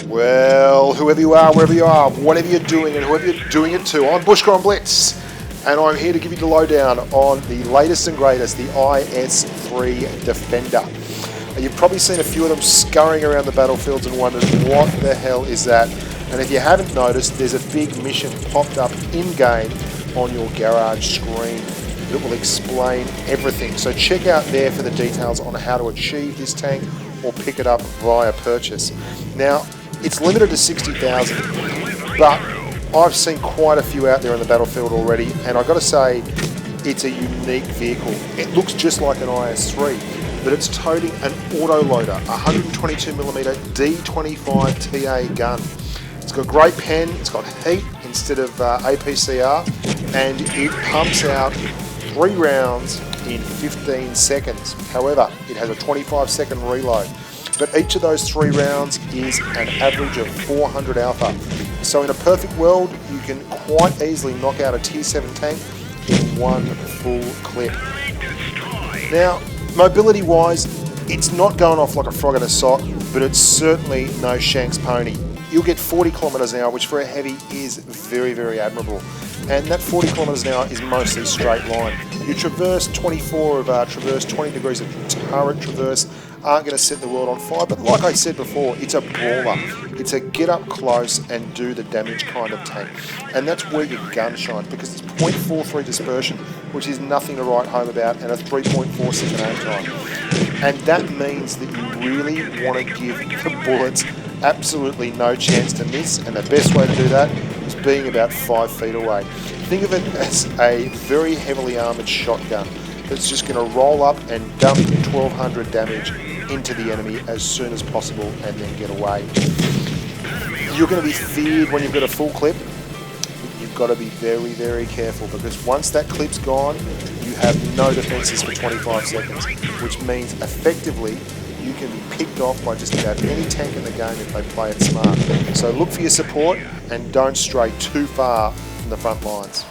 Well, whoever you are, wherever you are, whatever you're doing and whoever you're doing it to, I'm Bushka on Blitz, and I'm here to give you the lowdown on the latest and greatest, the IS-3 Defender. You've probably seen a few of them scurrying around the battlefields and wondered what the hell is that. And if you haven't noticed, there's a big mission popped up in-game on your garage screen that will explain everything. So check out there for the details on how to achieve this tank or pick it up via purchase. Now, it's limited to 60,000, but I've seen quite a few out there on the battlefield already, and I've got to say, it's a unique vehicle. It looks just like an IS-3, but it's toting an autoloader, 122mm D25 TA gun. It's got a great pen, it's got heat instead of APCR, and it pumps out 3 rounds in 15 seconds. However, it has a 25-second reload. But each of those 3 rounds is an average of 400 alpha. So in a perfect world, you can quite easily knock out a tier 7 tank in one full clip. Now, mobility wise, it's not going off like a frog in a sock, but it's certainly no Shanks pony. You'll get 40 kilometers an hour, which for a heavy is very, very admirable. And that 40 kilometers an hour is mostly straight line. You traverse 24 of traverse, 20 degrees of turret traverse aren't going to set the world on fire, but like I said before, it's a brawler. It's a get up close and do the damage kind of tank. And that's where your gun shines, because it's 0.43 dispersion, which is nothing to write home about, and a 3.4 second aim time. And that means that you really want to give the bullets absolutely no chance to miss, and the best way to do that is being about 5 feet away. Think of it as a very heavily armoured shotgun that's just going to roll up and dump 1200 damage into the enemy as soon as possible and then get away. You're going to be feared when you've got a full clip. You've got to be very, very careful, because once that clip's gone, you have no defences for 25 seconds, which means effectively you can be picked off by just about any tank in the game if they play it smart. So look for your support and don't stray too far from the front lines.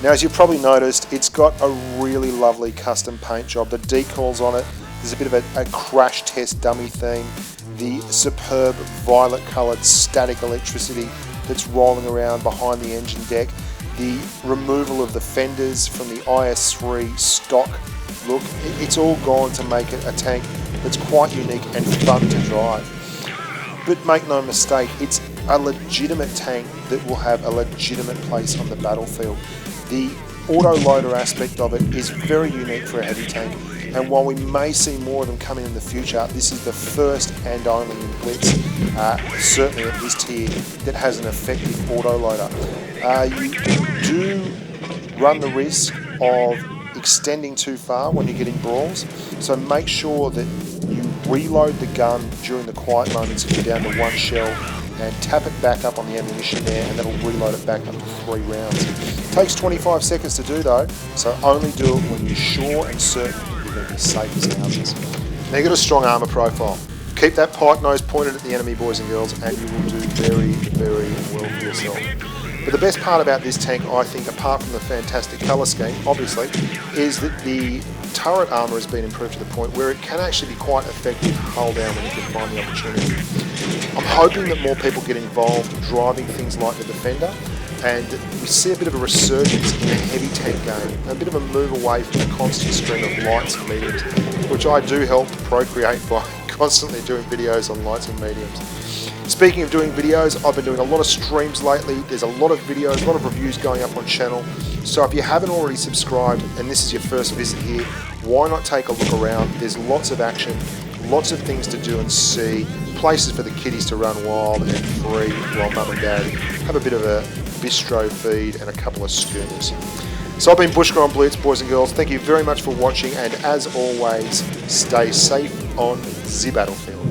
Now, as you've probably noticed, it's got a really lovely custom paint job. The decals on it, there's a bit of a crash test dummy theme, the superb violet coloured static electricity that's rolling around behind the engine deck, the removal of the fenders from the IS-3 stock look. It's all gone to make it a tank that's quite unique and fun to drive. But make no mistake, it's a legitimate tank that will have a legitimate place on the battlefield. The auto-loader aspect of it is very unique for a heavy tank, and while we may see more of them coming in the future, this is the first and only in Blitz, certainly at this tier, that has an effective auto-loader. You do run the risk of extending too far when you're getting brawls, so make sure that you reload the gun during the quiet moments if you're down to 1 shell, and tap it back up on the ammunition there, and that'll reload it back up to 3 rounds. It takes 25 seconds to do though, so only do it when you're sure and certain you're going to be safe as houses. Now, you've got a strong armour profile. Keep that pike nose pointed at the enemy, boys and girls, and you will do very, very well for yourself. But the best part about this tank, I think, apart from the fantastic colour scheme, obviously, is that the turret armour has been improved to the point where it can actually be quite effective hull down when you can find the opportunity. I'm hoping that more people get involved driving things like the Defender, and we see a bit of a resurgence in the heavy tank game, a bit of a move away from the constant stream of lights and mediums, which I do help procreate by constantly doing videos on lights and mediums. Speaking of doing videos, I've been doing a lot of streams lately. There's a lot of videos, a lot of reviews going up on channel. So if you haven't already subscribed and this is your first visit here, why not take a look around? There's lots of action, lots of things to do and see, places for the kiddies to run wild and free while mum and dad have a bit of a bistro feed and a couple of schooners. So I've been Bushka on Blitz, boys and girls. Thank you very much for watching, and as always, stay safe on the battlefield.